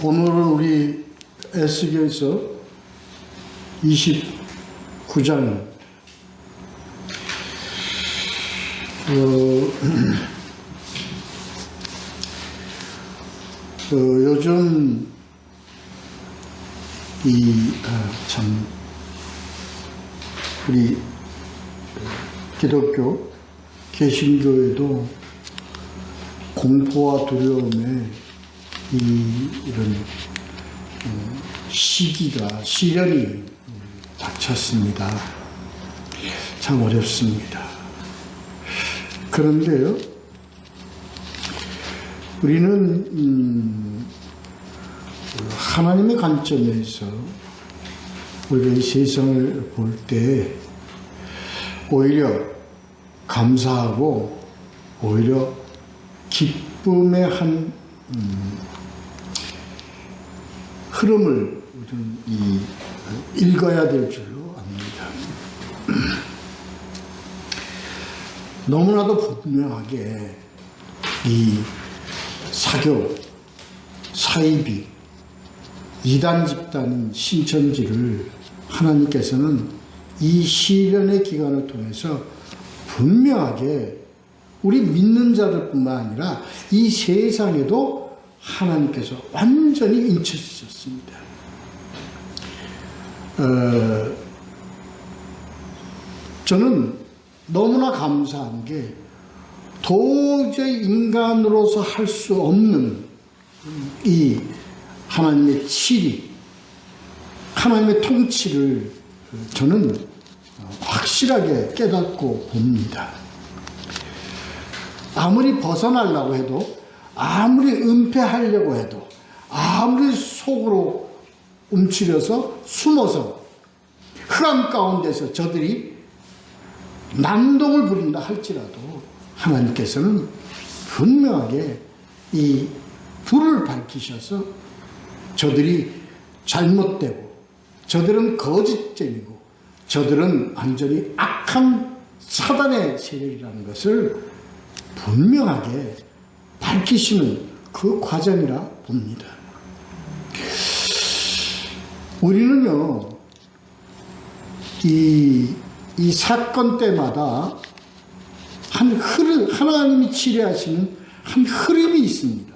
오늘은 우리 에스겔서 29장 요즘 참 우리 기독교 개신교에도 공포와 두려움에 이런 시련이 닥쳤습니다. 참 어렵습니다. 그런데요, 우리는 하나님의 관점에서 우리가 이 세상을 볼 때 오히려 감사하고 오히려 기쁨의 한 흐름을 읽어야 될 줄로 압니다. 너무나도 분명하게 이 사교, 사이비, 이단 집단인 신천지를 하나님께서는 이 시련의 기간을 통해서 분명하게 우리 믿는 자들뿐만 아니라 이 세상에도 하나님께서 완전히 인쳐주셨습니다. 저는 너무나 감사한 게 도저히 인간으로서 할 수 없는 이 하나님의 치리, 하나님의 통치를 저는 확실하게 깨닫고 봅니다. 아무리 벗어나려고 해도, 아무리 은폐하려고 해도, 아무리 속으로 움츠려서 숨어서 흑암 가운데서 저들이 난동을 부린다 할지라도 하나님께서는 분명하게 이 불을 밝히셔서 저들이 잘못되고, 저들은 거짓쟁이고, 저들은 완전히 악한 사단의 세력이라는 것을 분명하게 밝히시는 그 과정이라 봅니다. 우리는요, 이 사건 때마다 하나님이 치료하시는 한 흐름이 있습니다.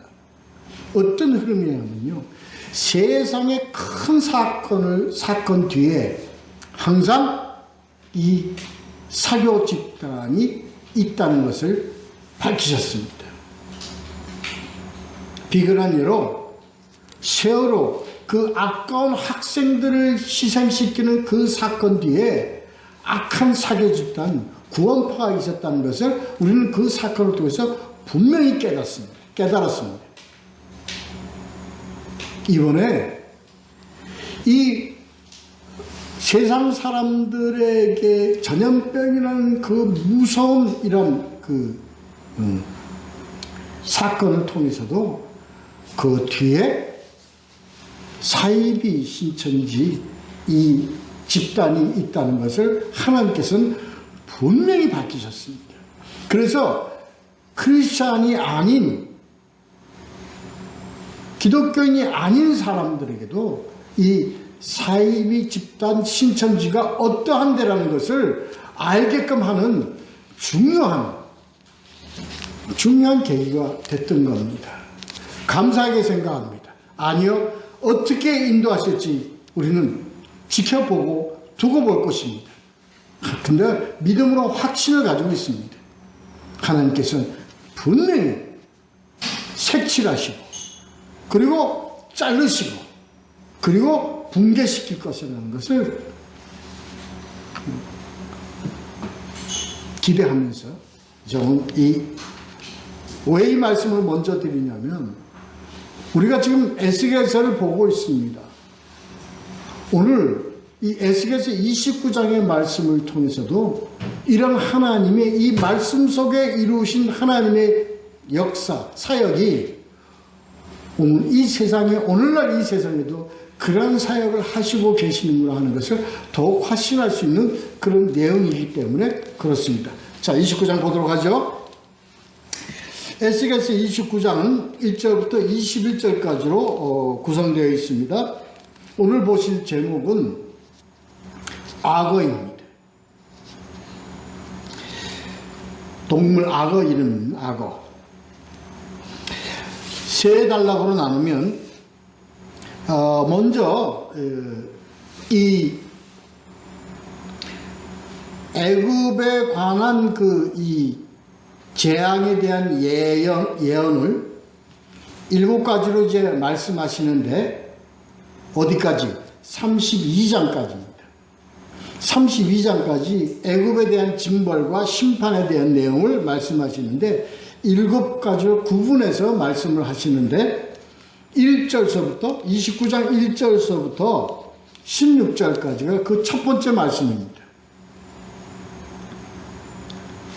어떤 흐름이냐면요, 세상의 큰 사건 뒤에 항상 이 사교 집단이 있다는 것을 밝히셨습니다. 비근한 예로 세월호 그 아까운 학생들을 희생시키는 그 사건 뒤에 악한 사교 집단 구원파가 있었다는 것을 우리는 그 사건을 통해서 분명히 깨달았습니다. 이번에 이 세상 사람들에게 전염병이라는 그 무서운 이런 사건을 통해서도 그 뒤에 사이비 신천지 이 집단이 있다는 것을 하나님께서는 분명히 밝히셨습니다. 그래서 크리스찬이 아닌, 기독교인이 아닌 사람들에게도 이 사이비 집단 신천지가 어떠한 데라는 것을 알게끔 하는 중요한 계기가 됐던 겁니다. 감사하게 생각합니다. 아니요, 어떻게 인도하실지 우리는 지켜보고 두고 볼 것입니다. 근데 믿음으로 확신을 가지고 있습니다. 하나님께서는 분명히 색칠하시고, 그리고 자르시고, 그리고 붕괴시킬 것이라는 것을 기대하면서 저는 왜 이 말씀을 먼저 드리냐면, 우리가 지금 에스겔서를 보고 있습니다. 오늘 이 에스겔서 29장의 말씀을 통해서도 이런 하나님의 이 말씀 속에 이루신 하나님의 역사, 사역이 이 세상에, 오늘날 이 세상에도 그런 사역을 하시고 계시는구나 하는 것을 더욱 확신할 수 있는 그런 내용이기 때문에 그렇습니다. 자, 29장 보도록 하죠. 에스겔서 29장은 1절부터 21절까지로 구성되어 있습니다. 오늘 보실 제목은 악어입니다. 동물 악어 이름 악어. 세 단락으로 나누면 먼저 이 애굽에 관한 이 재앙에 대한 예언을 7가지로 이제 말씀하시는데 어디까지? 32장까지입니다. 32장까지 애굽에 대한 징벌과 심판에 대한 내용을 말씀하시는데 7가지로 구분해서 말씀을 하시는데 1절서부터 29장 1절서부터 16절까지가 그 첫 번째 말씀입니다.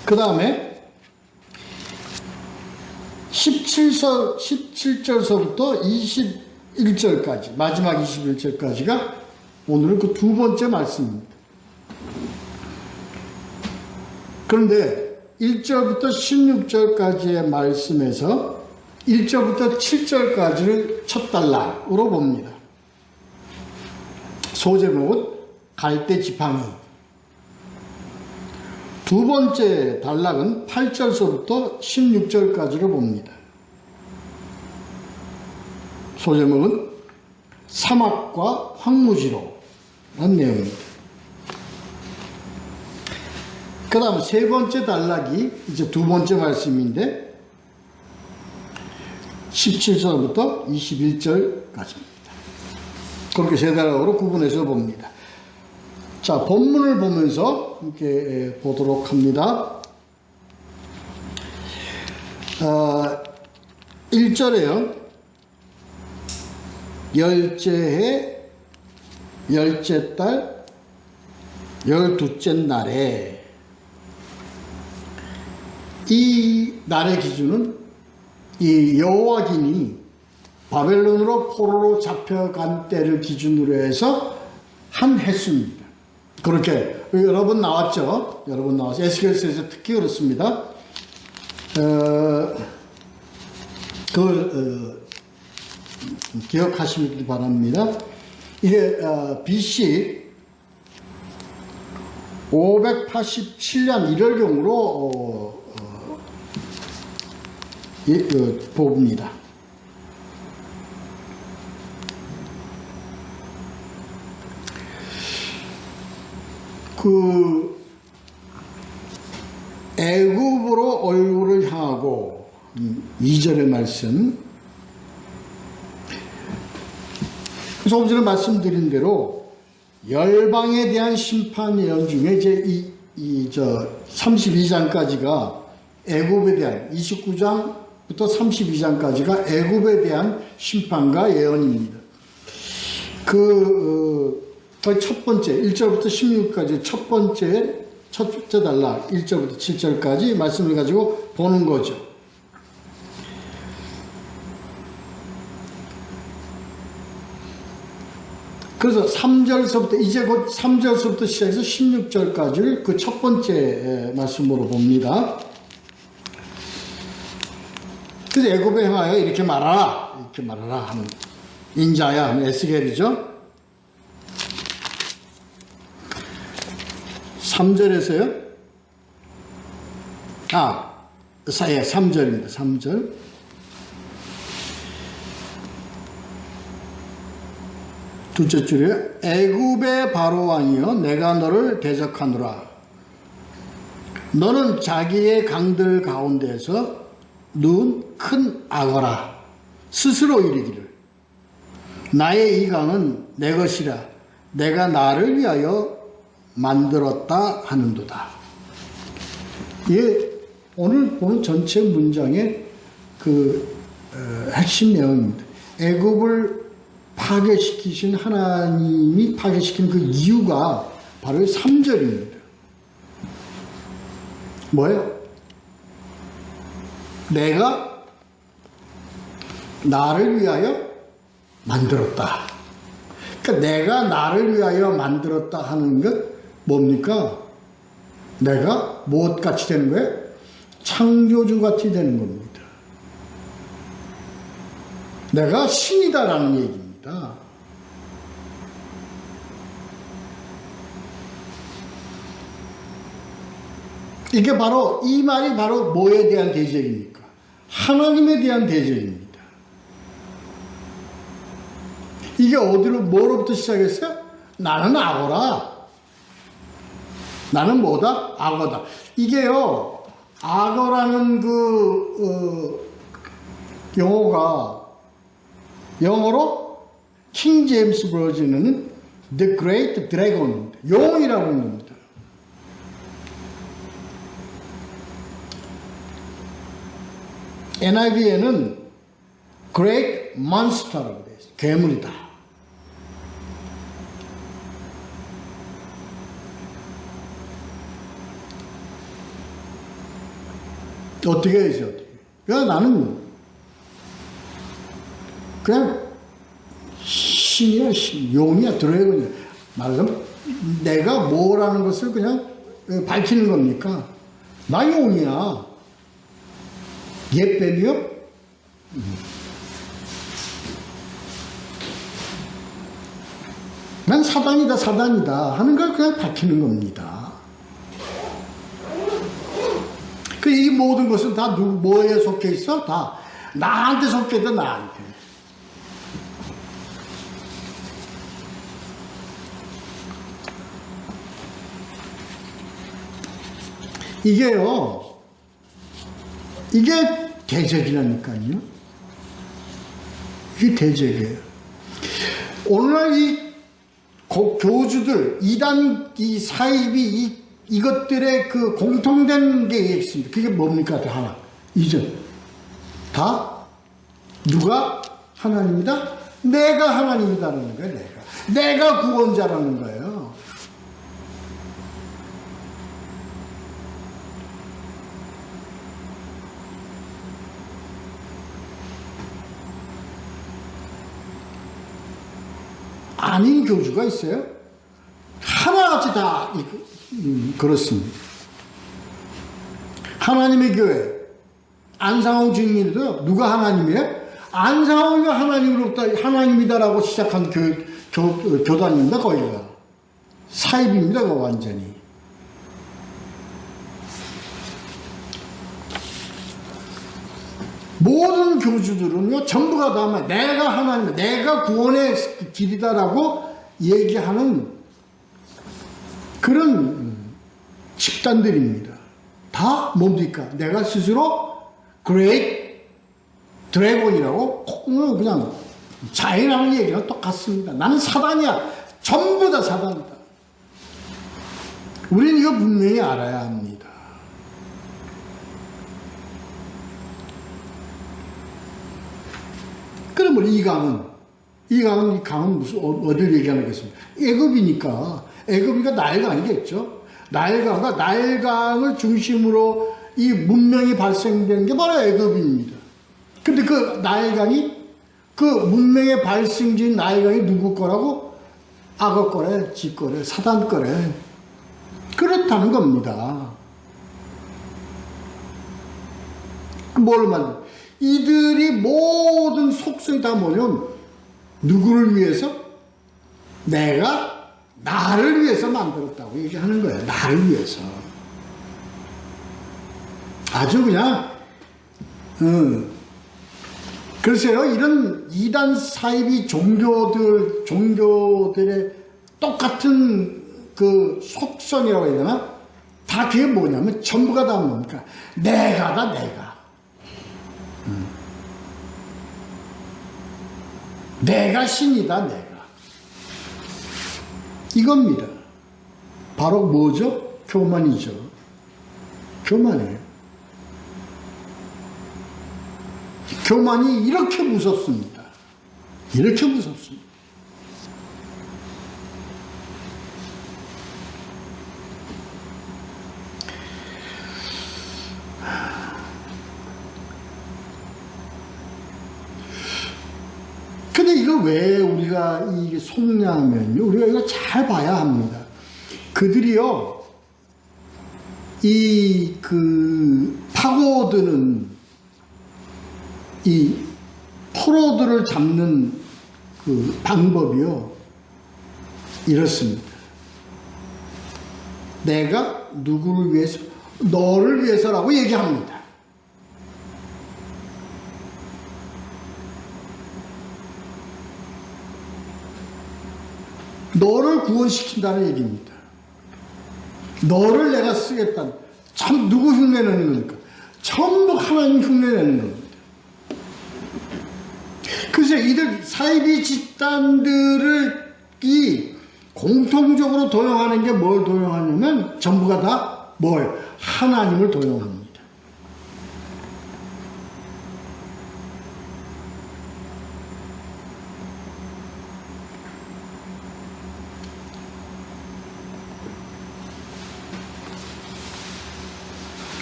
그 다음에 17절서부터 21절까지, 마지막 21절까지가 오늘 그 두 번째 말씀입니다. 그런데 1절부터 16절까지의 말씀에서 1절부터 7절까지를 첫 단락으로 봅니다. 소제목은 갈대 지팡이. 두 번째 단락은 8절서부터 16절까지를 봅니다. 소제목은 사막과 황무지로 라는 내용입니다. 그 다음 세 번째 단락이 이제 두 번째 말씀인데 17절부터 21절까지입니다. 그렇게 세 단락으로 구분해서 봅니다. 자, 본문을 보면서 함께 보도록 합니다. 1절에요. 열째 해, 열째 달, 12째 날에 이 날의 기준은 이 여호와긴이 바벨론으로 포로로 잡혀간 때를 기준으로 해서 한 횟수입니다. 그렇게 여러 번 나왔죠. 여러 번 나와서 에스겔서에서 특히 그렇습니다. 그걸 기억하시길 바랍니다. 이게 BC 587년 1월경으로 봅니다. 애굽으로 얼굴을 향하고 2절의 말씀. 조금 전에 말씀드린 대로 열방에 대한 심판 예언 중에 이제 32장까지가 애굽에 대한 29장부터 32장까지가 애굽에 대한 심판과 예언입니다. 첫 번째 1절부터 16까지 첫 번째 단락 1절부터 7절까지 말씀을 가지고 보는 거죠. 그래서 3절서부터 이제 곧 3절서부터 시작해서 16절까지를 그 첫 번째 말씀으로 봅니다. 그래서 애굽에 행하여 이렇게 말하라 하는 인자야 하는 에스겔이죠. 3절에서요. 3절입니다. 3절. 둘째 줄이요. 애굽의 바로왕이여 내가 너를 대적하노라. 너는 자기의 강들 가운데서 누운 큰 악어라. 스스로 이르기를 나의 이 강은 내 것이라 내가 나를 위하여 만들었다 하는도다. 이게 오늘 보는 전체 문장의 핵심 내용입니다. 애굽을 파괴시키신 하나님이 파괴시킨 그 이유가 바로 3절입니다. 뭐예요? 내가 나를 위하여 만들었다. 그러니까 내가 나를 위하여 만들었다 하는 것 뭡니까? 내가 무엇같이 되는 거예요? 창조주 같이 되는 겁니다. 내가 신이다라는 얘기입니다. 이게 바로, 이 말이 바로 뭐에 대한 대적입니까? 하나님에 대한 대적입니다. 이게 뭐로부터 시작했어요? 나는 악어라. 나는 뭐다? 악어다. 이게요, 악어라는 영어로 킹 제임스 버전은 The Great Dragon, 용이라고 합니다. NIV에는 Great Monster라고 되어 있어요. 괴물이다. 어떻게 해야지, 어떻게. 그러니까 나는 그냥 신이야, 용이야, 드래곤이야. 말하자면 내가 뭐라는 것을 그냥 밝히는 겁니까? 나 용이야. 옛뱀이요? 난 사단이다 하는 걸 그냥 밝히는 겁니다. 이 모든 것은 다 뭐에 속해 있어? 다 나한테 속해 있다, 나한테. 이게요, 이게 대적이라니까요. 이게 대적이에요. 오늘날 이 교주들, 이단, 이 사입이 이것들의 그 공통된 게 있습니다. 그게 뭡니까? 하나. 이전. 다 누가 하나님이다? 내가 하나님이다라는 거예요. 내가 구원자라는 거예요. 아닌 교주가 있어요? 하나같이 다 그렇습니다. 하나님의 교회 안상홍 주님도 누가 하나님이에요? 안상홍이 하나님으로부터 하나님이다라고 시작한 교단입니다. 거기가 사입입니다. 완전히. 모든 교주들은요, 전부가 다 내가 하나님, 내가 구원의 길이다라고 얘기하는 그런 집단들입니다. 다 뭡니까? 내가 스스로 그레이트 드래곤이라고 그냥 자인하는 얘기랑 똑같습니다. 나는 사단이야. 전부 다 사단이다. 우리는 이거 분명히 알아야 합니다. 그러면 이 강은 무슨, 어디를 얘기하겠습니까? 애굽이니까, 애굽이가 나일강이겠죠? 나일강을 중심으로 이 문명이 발생된 게 바로 애굽입니다. 근데 그 나일강이, 그 문명의 발생지인 나일강이 누구 거라고? 악어 거래, 지 거래, 사단 거래. 그렇다는 겁니다. 뭘 말해? 이들이 모든 속성이 다 뭐냐면 누구를 위해서? 내가 나를 위해서 만들었다고 얘기하는 거예요. 나를 위해서. 아주 그냥 글쎄요, 이런 이단 사입이 종교들의 똑같은 그 속성이라고 해야 되나? 다 그게 뭐냐면 전부가 다 뭡니까? 내가다, 내가. 내가 신이다, 내가. 이겁니다. 바로 뭐죠? 교만이죠. 교만이에요. 교만이 이렇게 무섭습니다. 이렇게 무섭습니다. 근데 이걸 왜 우리가 이게 속냐면요, 우리가 이거 잘 봐야 합니다. 그들이요, 파고드는 이 포로들을 잡는 그 방법이요. 이렇습니다. 내가 누구를 위해서? 너를 위해서라고 얘기합니다. 너를 구원시킨다는 얘기입니다. 너를 내가 쓰겠다. 참 누구 흉내내는 겁니까? 전부 하나님 흉내내는 겁니다. 그래서 이들 사이비 집단들을 공통적으로 도용하는 게 뭘 도용하냐면 전부가 다 뭘? 하나님을 도용합니다.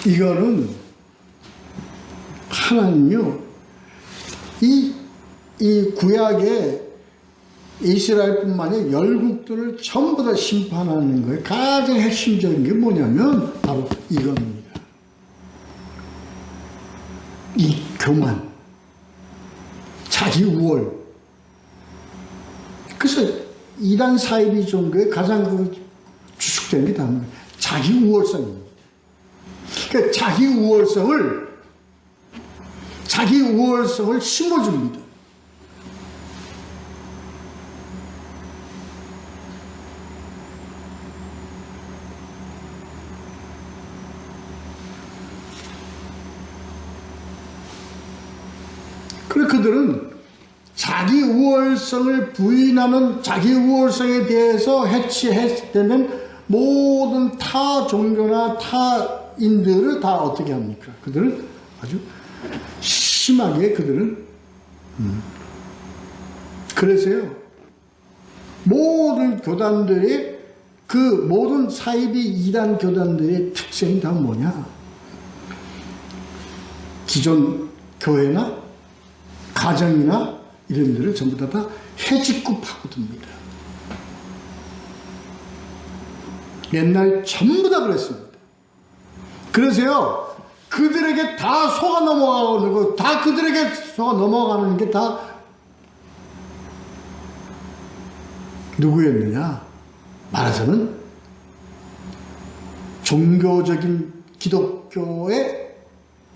이거는 하나님이요. 이 구약의 이스라엘뿐만 아니라 열국들을 전부 다 심판하는 거예요. 가장 핵심적인 게 뭐냐면 바로 이겁니다. 이 교만, 자기 우월. 그래서 이단 사이비 종교의 가장 주축된 게 다 자기 우월성입니다. 그러니까 자기 우월성을 심어줍니다. 그래 그들은 자기 우월성을 부인하는 자기 우월성에 대해서 해치했을 때는 모든 타 종교나 타인들을 다 어떻게 합니까? 그들은 아주 심하게 그래서요 모든 교단들의 그 모든 사이비 이단 교단들의 특성이 다 뭐냐? 기존 교회나 가정이나 이런 데를 전부 다 해집고 파고듭니다. 옛날 전부 다 그랬습니다. 그래서요, 그들에게 다 속아 넘어가는 거, 다 그들에게 속아 넘어가는 게 다 누구였느냐? 말하자면 종교적인 기독교에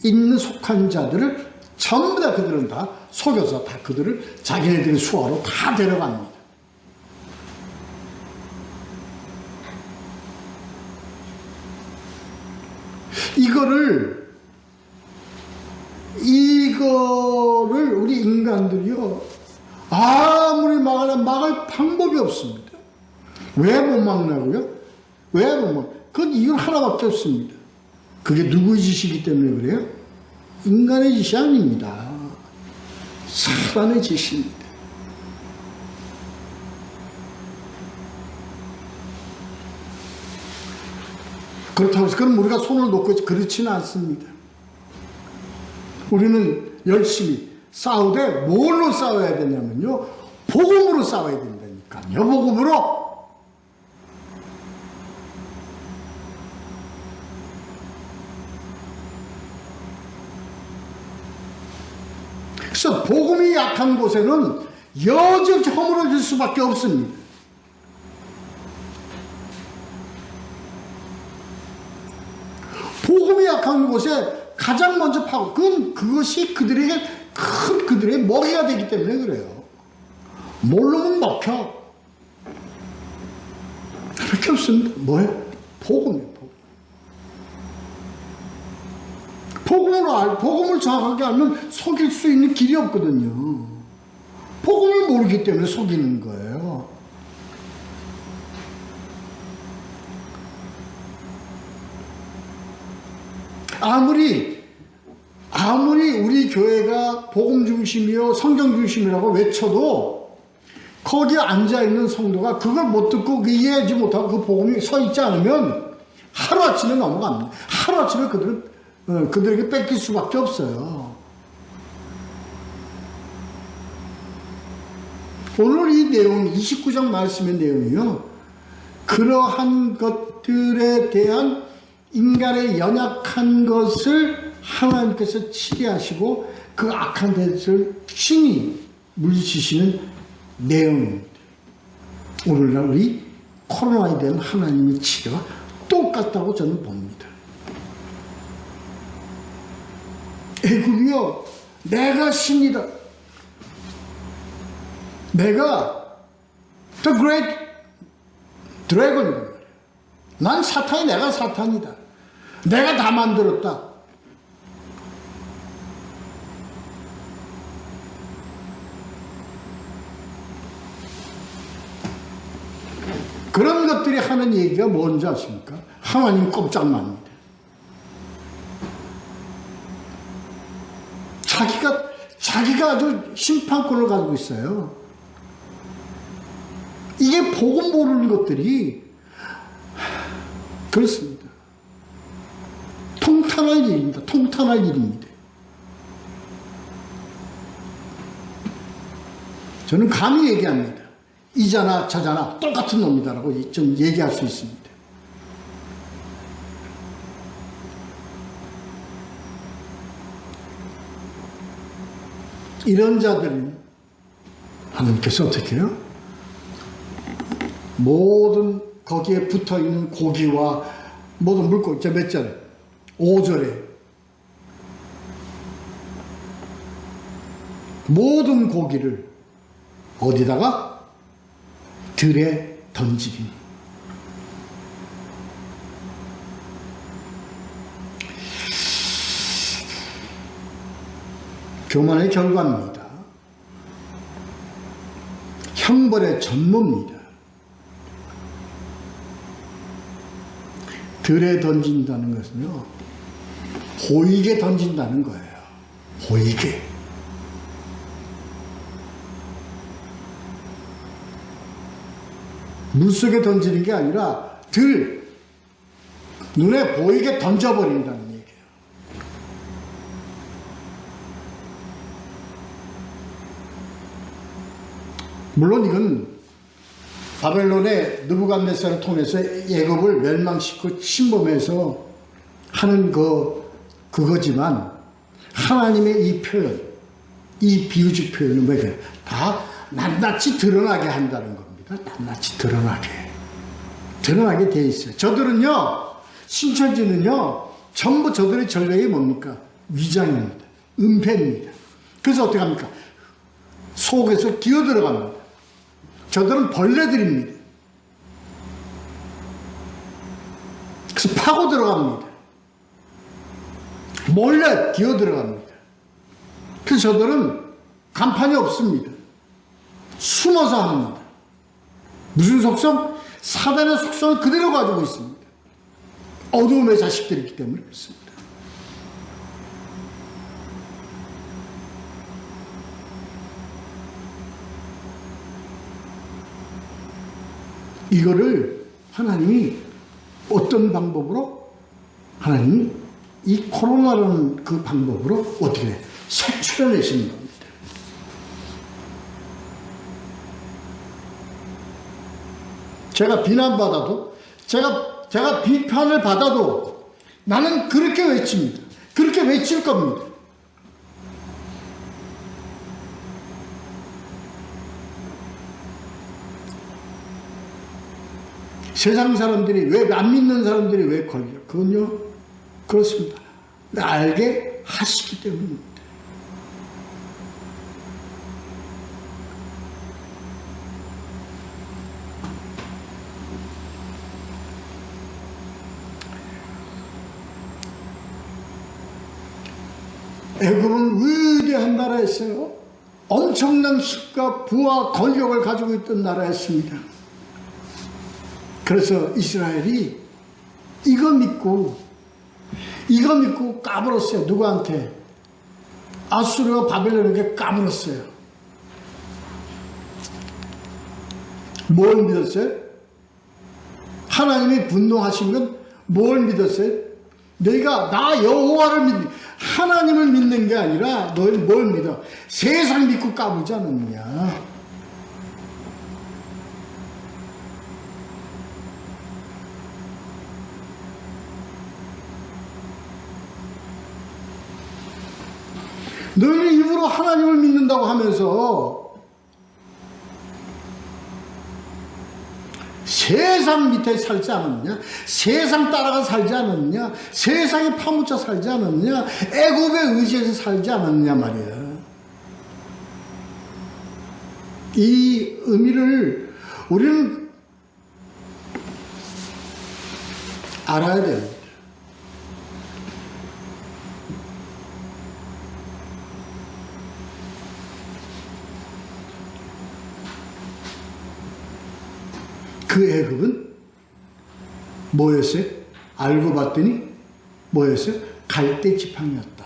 있는 속한 자들을 전부 다 그들은 다 속여서 다 그들을 자기네들의 수하로 다 데려갑니다. 이거를 우리 인간들이요 아무리 막을 방법이 없습니다. 왜 못 막냐고요? 왜 못 막? 그건 이유는 하나밖에 없습니다. 그게 누구의 짓이기 때문에 그래요? 인간의 짓이 아닙니다. 사단의 짓입니다. 그렇다고 해서 그럼 우리가 손을 놓고 그렇지는 않습니다. 우리는 열심히 싸우되 뭘로 싸워야 되냐면요. 복음으로 싸워야 된다니까요. 복음으로. 그래서 복음이 약한 곳에는 여전히 허물어질 수밖에 없습니다. 복음이 약한 곳에 가장 먼저 그것이 그들에게 그들의 먹이가 되기 때문에 그래요. 모르면 먹혀. 그렇게 없습니다. 뭐예요? 복음이에요. 복음을 정확하게 알면 속일 수 있는 길이 없거든요. 복음을 모르기 때문에 속이는 거예요. 아무리 우리 교회가 복음 중심이요 성경 중심이라고 외쳐도 거기에 앉아있는 성도가 그걸 못 듣고 이해하지 못하고 그 복음이 서 있지 않으면 하루아침에 넘어갑니다. 하루아침에 그들에게 뺏길 수밖에 없어요. 오늘 이 내용 29장 말씀의 내용이요 그러한 것들에 대한 인간의 연약한 것을 하나님께서 치게 하시고 그 악한 데를 친히 물리치시는 내용입니다. 오늘날 우리 코로나에 대한 하나님의 치료가 똑같다고 저는 봅니다. 애굽이여, 내가 신이다. 내가 The Great Dragon이다. 난 사탄이, 내가 사탄이다. 내가 다 만들었다. 그런 것들이 하는 얘기가 뭔지 아십니까? 하나님 꼼짝만입니다. 자기가 아주 심판권을 가지고 있어요. 이게 복음 모르는 것들이 그렇습니다. 통탄할 일입니다. 통탄할 일입니다. 저는 감히 얘기합니다. 이자나 저자나 똑같은 놈이다라고 좀 얘기할 수 있습니다. 이런 자들은 하나님께서 어떻게 해요? 모든 거기에 붙어있는 고기와 모든 물고기, 저 몇 절에? 5절에 모든 고기를 어디다가? 들에 던지리. 교만의 결과입니다. 형벌의 전모입니다. 들에 던진다는 것은요, 보이게 던진다는 거예요. 보이게. 물속에 던지는 게 아니라 눈에 보이게 던져버린다는 얘기예요. 물론 이건 바벨론의 느부갓네살을 통해서 애굽을 멸망시키고 침범해서 하는 그거지만, 하나님의 이 표현, 이 비유적 표현은 뭐예요? 다 낱낱이 드러나게 한다는 겁니다. 낱낱이 드러나게 돼 있어요. 저들은요, 신천지는요, 전부 저들의 전략이 뭡니까? 위장입니다. 은폐입니다. 그래서 어떻게 합니까? 속에서 기어 들어갑니다. 저들은 벌레들입니다. 그래서 파고 들어갑니다. 몰래 기어 들어갑니다. 그래서 저들은 간판이 없습니다. 숨어서 합니다. 무슨 속성? 사단의 속성을 그대로 가지고 있습니다. 어두움의 자식들이기 때문에 그렇습니다. 이거를 하나님이 어떤 방법으로, 하나님이 이 코로나라는 그 방법으로 어떻게 색출해내시는 겁니다. 제가 비난받아도, 제가 비판을 받아도 나는 그렇게 외칩니다. 그렇게 외칠 겁니다. 세상 사람들이 왜, 안 믿는 사람들이 왜 걸려? 그건요, 그렇습니다. 알게 하시기 때문입니다. 애굽은 위대한 나라였어요. 엄청난 힘과 부와 권력을 가지고 있던 나라였습니다. 그래서 이스라엘이 이거 믿고 까불었어요. 누구한테? 아수르와 바벨론에게 까불었어요. 뭘 믿었어요? 하나님이 분노하신 건 뭘 믿었어요? 너희가 나 여호와를 믿는, 하나님을 믿는 게 아니라 너희 뭘 믿어? 세상 믿고 까불지 않았느냐? 너희는 입으로 하나님을 믿는다고 하면서 세상 밑에 살지 않았느냐? 세상 따라가 살지 않았느냐? 세상에 파묻혀 살지 않았느냐? 애굽에 의지해서 살지 않았느냐 말이야. 이 의미를 우리는 알아야 됩니다. 그 애굽은 뭐였어요? 알고 봤더니 뭐였어요? 갈대 지팡이였다.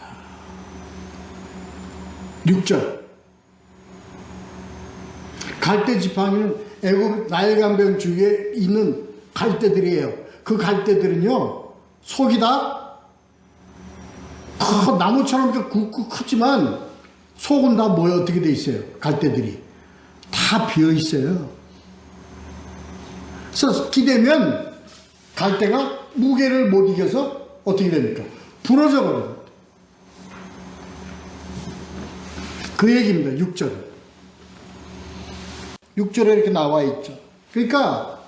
6절. 갈대 지팡이는 애굽 나일강변 주위에 있는 갈대들이에요. 그 갈대들은요, 속이 다 나무처럼 이렇게 굵고 크지만 속은 다 어떻게 돼 있어요? 갈대들이 다 비어 있어요. 그래서 기대면 갈대가 무게를 못 이겨서 어떻게 됩니까? 부러져 버립니다. 그 얘기입니다. 6절. 6절에 이렇게 나와 있죠. 그러니까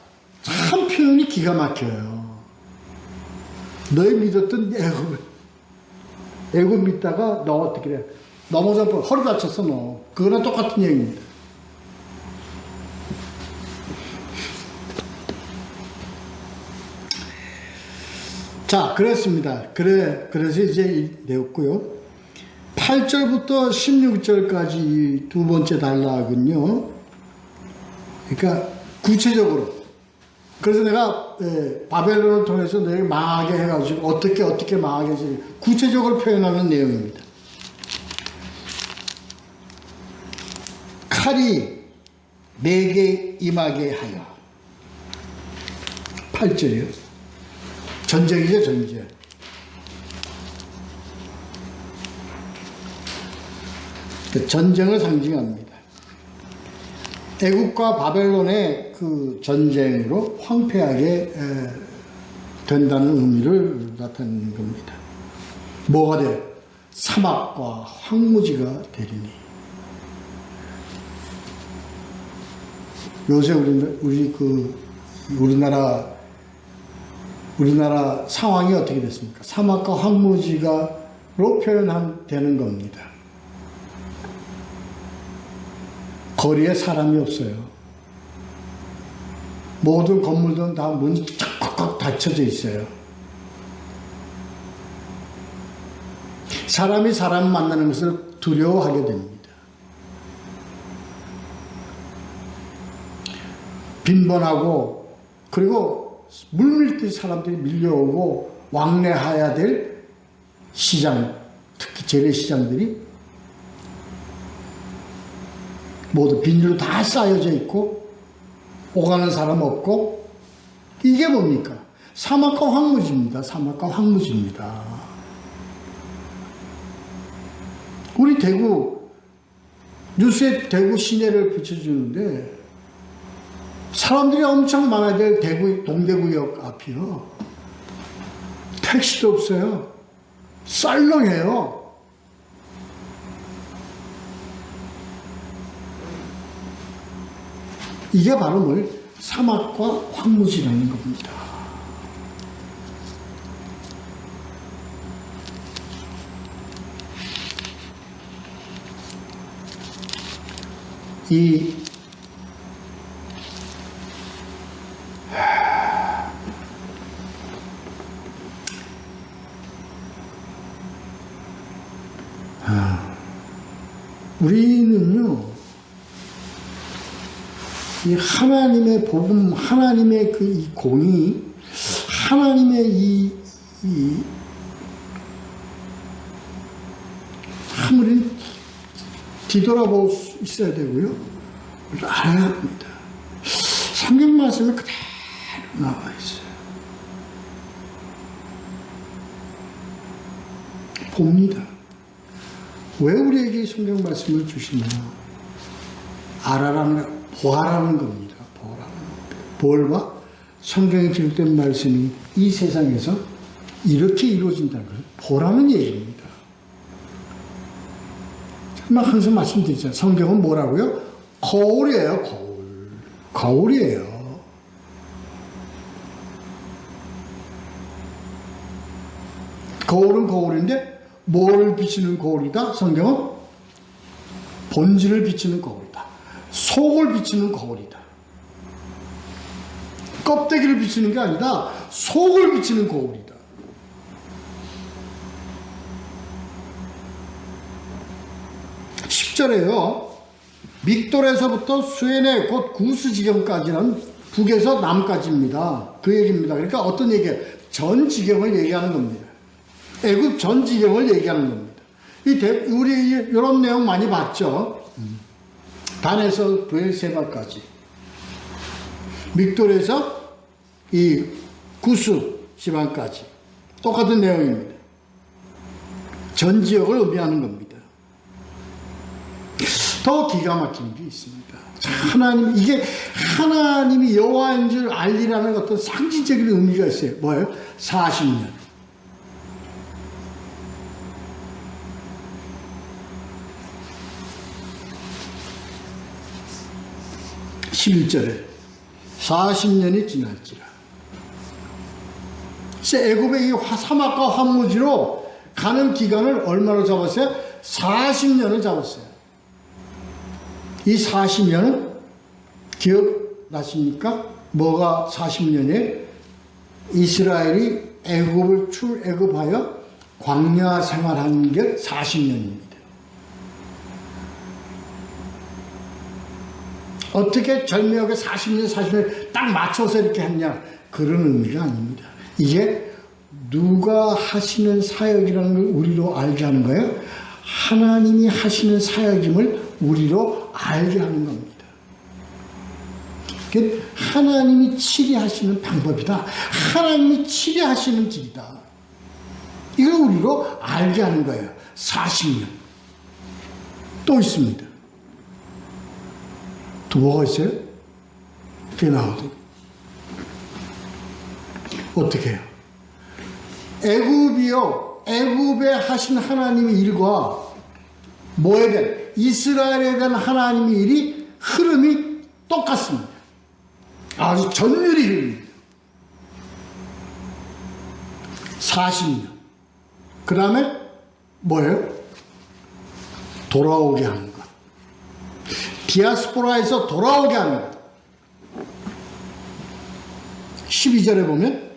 참 표현이 기가 막혀요. 너희 믿었던 애굽 믿다가 너 어떻게 해? 넘어져 허리 다쳤어 너. 그거랑 똑같은 얘기입니다. 자, 그렇습니다. 그래서 이제 내었고요. 8절부터 16절까지 두 번째 단락은요. 그러니까 구체적으로. 그래서 내가 바벨론을 통해서 너희 망하게 해가지고 어떻게 망하게 해서 구체적으로 표현하는 내용입니다. 칼이 내게 임하게 하여. 8절이요. 전쟁이죠, 전쟁. 전쟁을 상징합니다. 애국과 바벨론의 그 전쟁으로 황폐하게 된다는 의미를 나타내는 겁니다. 뭐가 돼요? 사막과 황무지가 되리니. 요새 우리나라 상황이 어떻게 됐습니까? 사막과 황무지가로 표현되는 겁니다. 거리에 사람이 없어요. 모든 건물들은 다 문이 꽉꽉 닫혀져 있어요. 사람이 사람 만나는 것을 두려워하게 됩니다. 빈번하고 그리고 물밀듯이 사람들이 밀려오고 왕래해야 될 시장, 특히 재래시장들이 모두 비닐로 다 쌓여져 있고 오가는 사람 없고 이게 뭡니까? 사막과 황무지입니다. 사막과 황무지입니다. 우리 대구 뉴스에 대구 시내를 비춰주는데 사람들이 엄청 많아야 될 동대구역 앞이요. 택시도 없어요. 썰렁해요. 이게 바로 사막과 황무지라는 겁니다. 우리는요, 이 하나님의 복음, 하나님의 이 공의, 하나님의 우리 뒤돌아볼 수 있어야 되고요. 알아야 합니다. 성경 말씀에 그대로 나와 있어요. 봅니다. 왜 우리에게 성경 말씀을 주시냐? 보아라는 겁니다. 뭘 봐? 성경에 기록된 말씀이 이 세상에서 이렇게 이루어진다는 걸 보라는 얘기입니다. 막 항상 말씀드리잖아요. 성경은 뭐라고요? 거울이에요, 거울. 거울이에요. 거울은 거울인데 뭐를 비치는 거울이다? 성경은 본질을 비치는 거울이다. 속을 비치는 거울이다. 껍데기를 비치는 게 아니다. 속을 비치는 거울이다. (10절에요) 믹돌에서부터 수에네 곧 구스 지경까지는 북에서 남까지입니다. 그 얘기입니다. 그러니까 어떤 얘기예요? 전 지경을 얘기하는 겁니다. 애굽 전 지경을 얘기하는 겁니다. 우리 이런 내용 많이 봤죠. 단에서 브엘세바까지, 믹돌에서 이 구스 지방까지 똑같은 내용입니다. 전 지역을 의미하는 겁니다. 더 기가 막힌 게 있습니다. 하나님, 이게 하나님이 여호와인 줄 알리라는 어떤 상징적인 의미가 있어요. 뭐예요? 40년. (11절에) 40년이 지날지라. 애굽의 이 사막과 황무지로 가는 기간을 얼마로 잡았어요? 40년을 잡았어요. 이 40년은 기억나십니까? 뭐가 40년이에요? 이스라엘이 애굽을 출애굽하여 광야 생활하는 게 40년입니다. 어떻게 절묘하게 40년 딱 맞춰서 이렇게 했냐? 그런 의미가 아닙니다. 이게 누가 하시는 사역이라는 걸 우리로 알게 하는 거예요. 하나님이 하시는 사역임을 우리로 알게 하는 겁니다. 하나님이 치리하시는 방법이다. 하나님이 치리하시는 길이다. 이걸 우리로 알게 하는 거예요. 40년. 또 있습니다. 또 뭐가 있어요? 그게 나오더니 어떻게 해요? 애굽이요, 애굽에 하신 하나님의 일과 뭐에 대한, 이스라엘에 대한 하나님의 일이 흐름이 똑같습니다. 아주 전율이 흐릅니다. 40년. 그 다음에 뭐예요? 돌아오게 하는 것. 디아스포라에서 돌아오게 하는 것. 12절에 보면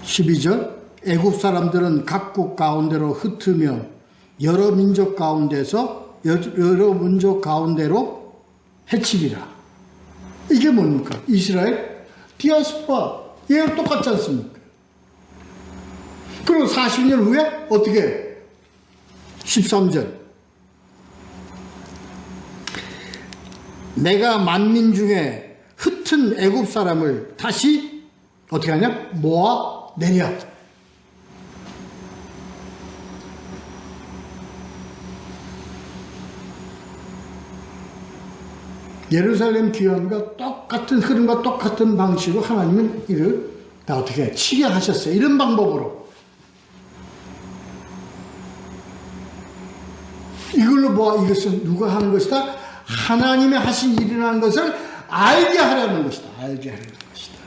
(12절) 애굽 사람들은 각국 가운데로 흩으며 여러 민족 가운데로 해치리라. 이게 뭡니까? 이스라엘 디아스포라, 얘가 똑같지 않습니까? 그리고 40년 후에 어떻게 해요? 13절 내가 만민 중에 흩은 애굽 사람을 다시 어떻게 하냐? 모아 내려. 예루살렘 귀환과 똑같은 흐름과 똑같은 방식으로 하나님은 이를 다 어떻게 치료하셨어요. 이런 방법으로. 이걸로 뭐 이것은 누가 하는 것이다? 하나님의 하신 일이라는 것을 알게 하라는 것이다. 알게 하라는 것이다.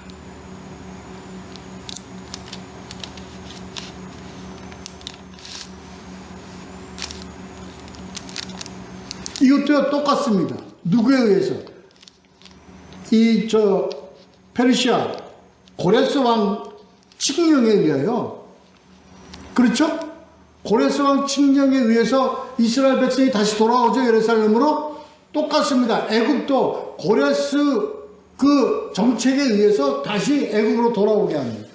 이것도 똑같습니다. 누구에 의해서? 페르시아 고레스 왕 칙령에 의하여, 그렇죠? 고레스 왕 칙령에 의해서 이스라엘 백성이 다시 돌아오죠. 예루살렘으로. 똑같습니다. 애굽도 고레스 그 정책에 의해서 다시 애굽으로 돌아오게 합니다.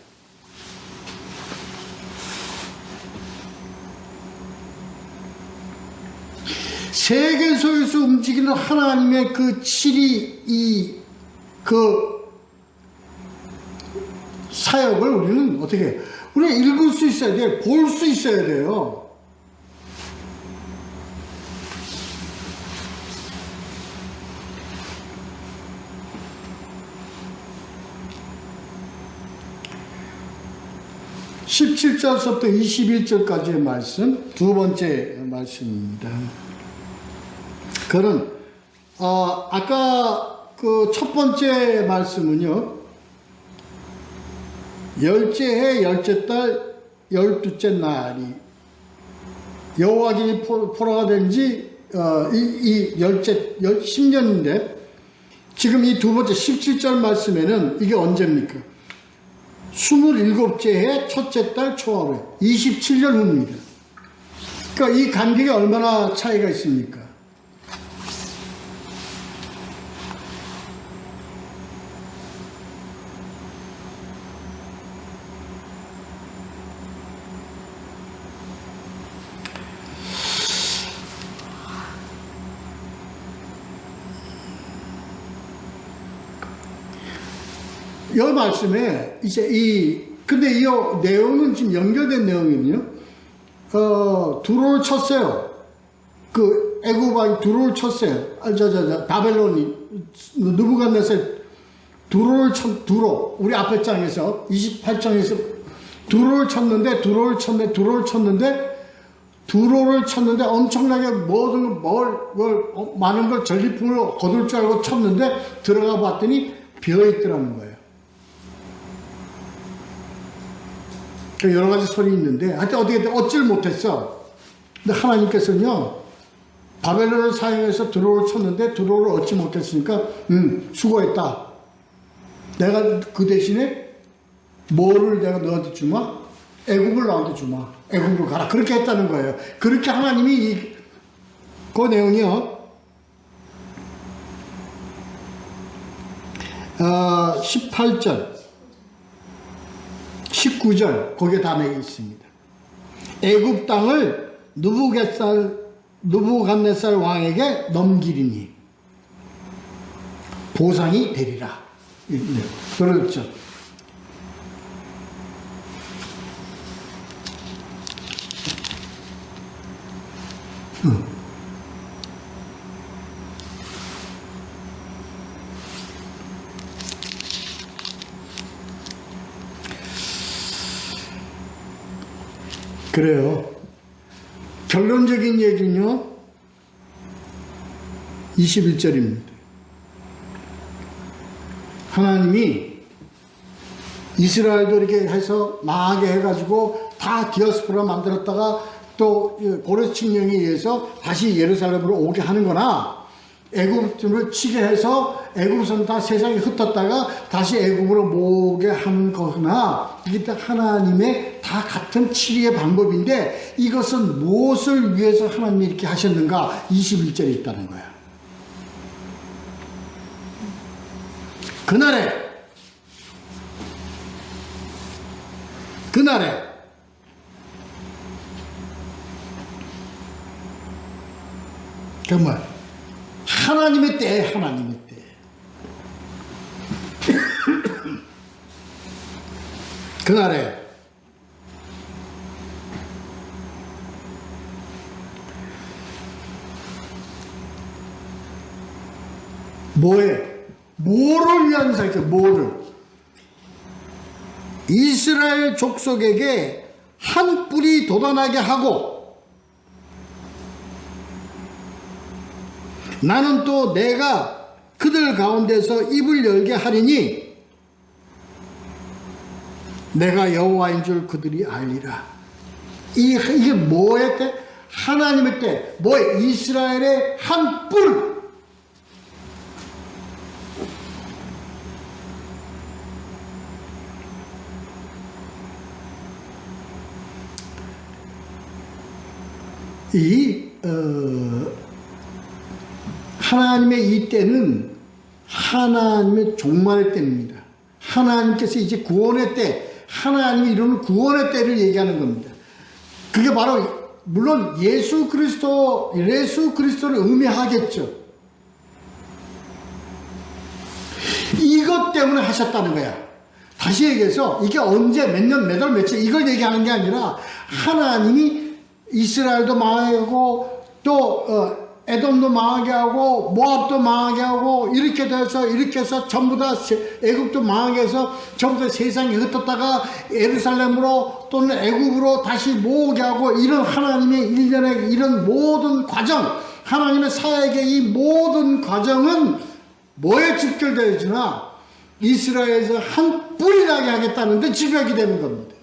세계소에서 움직이는 하나님의 그 7이 그 사역을 우리는 어떻게 해요? 우리는 읽을 수 있어야 돼요. 볼 수 있어야 돼요. (17절서부터) (21절까지의) 말씀, 두 번째 말씀입니다. 그는 아까 그 첫 번째 말씀은요, 열째 해 열째 달 열두째 날이 여호와께 포로가 된 지 이 열째 10년인데, 지금 이 두 번째 17절 말씀에는 이게 언제입니까? 27째 해 첫째 달 초하루에 27년 후입니다. 그러니까 이 간격이 얼마나 차이가 있습니까? 이 말씀에 이제 근데 이 내용은 지금 연결된 내용이거든요. 두로를 쳤어요. 그 애굽 왕이 두로를 쳤어요. 바벨론이 느부갓네살 두로를 두로, 우리 앞에 장에서 28장에서 두로를 쳤는데 엄청나게 많은 걸 전리품으로 거둘 줄 알고 쳤는데 들어가 봤더니 비어 있더라는 거예요. 여러 가지 소리 있는데 하여튼 어떻게 얻질 못했어. 근데 하나님께서는요, 바벨론을 사용해서 두로를 쳤는데 두로를 얻지 못했으니까 수고했다. 내가 그 대신에 뭐를 내가 너한테 주마? 애국을 나한테 주마. 애국으로 가라. 그렇게 했다는 거예요. 그렇게 하나님이 그 내용이요, 18절 19절 거기에 담겨 있습니다. 애굽 땅을 느부갓네살 왕에게 넘기리니 보상이 되리라. 네, 그렇죠. 그래요. 결론적인 얘기는요, 21절입니다. 하나님이 이스라엘도 이렇게 해서 망하게 해가지고 다 디아스포라 만들었다가 또 고레스 칙령에 의해서 다시 예루살렘으로 오게 하는 거나, 애굽을 치게 해서 애굽은 다 세상에 흩었다가 다시 애굽으로 모으게 하는 거나, 이게 다 하나님의 다 같은 치리의 방법인데, 이것은 무엇을 위해서 하나님이 이렇게 하셨는가? 21절에 있다는 거야. 그날에 정말 하나님의 때에 그날에 뭐를 위한 사역이죠? 뭐를? 이스라엘 족속에게 한 뿔이 돋아나게 하고, 나는 또 내가 그들 가운데서 입을 열게 하리니 내가 여호와인 줄 그들이 알리라. 이게 뭐의 때? 하나님의 때. 뭐의? 이스라엘의 한 뿔. 하나님의 이 때는 하나님의 종말의 때입니다. 하나님께서 이제 구원의 때, 하나님이 이루는 구원의 때를 얘기하는 겁니다. 그게 바로 물론 예수 그리스도를 의미하겠죠. 이것 때문에 하셨다는 거야. 다시 얘기해서 이게 언제 몇 년 몇 월 며칠 이걸 얘기하는 게 아니라 하나님이 이스라엘도 망하게 하고 또 에돔도 망하게 하고 모압도 망하게 하고 이렇게 해서 전부 다 애굽도 망하게 해서 전부 다 세상에 흩었다가 예루살렘으로 또는 애굽으로 다시 모으게 하고 이런 하나님의 일련의 이런 모든 과정, 하나님의 사역의 이 모든 과정은 뭐에 집결되어 주나 이스라엘에서 한 뿌리 나게 하겠다는데 집약이 되는 겁니다.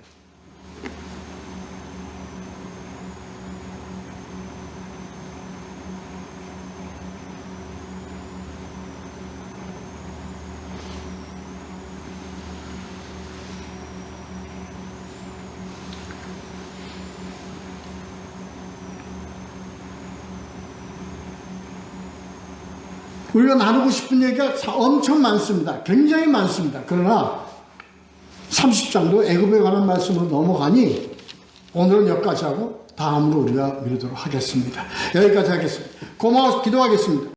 우리가 나누고 싶은 얘기가 엄청 많습니다. 굉장히 많습니다. 그러나 30장도 애굽에 관한 말씀으로 넘어가니 오늘은 여기까지 하고 다음으로 우리가 미루도록 하겠습니다. 여기까지 하겠습니다. 고마워서 기도하겠습니다.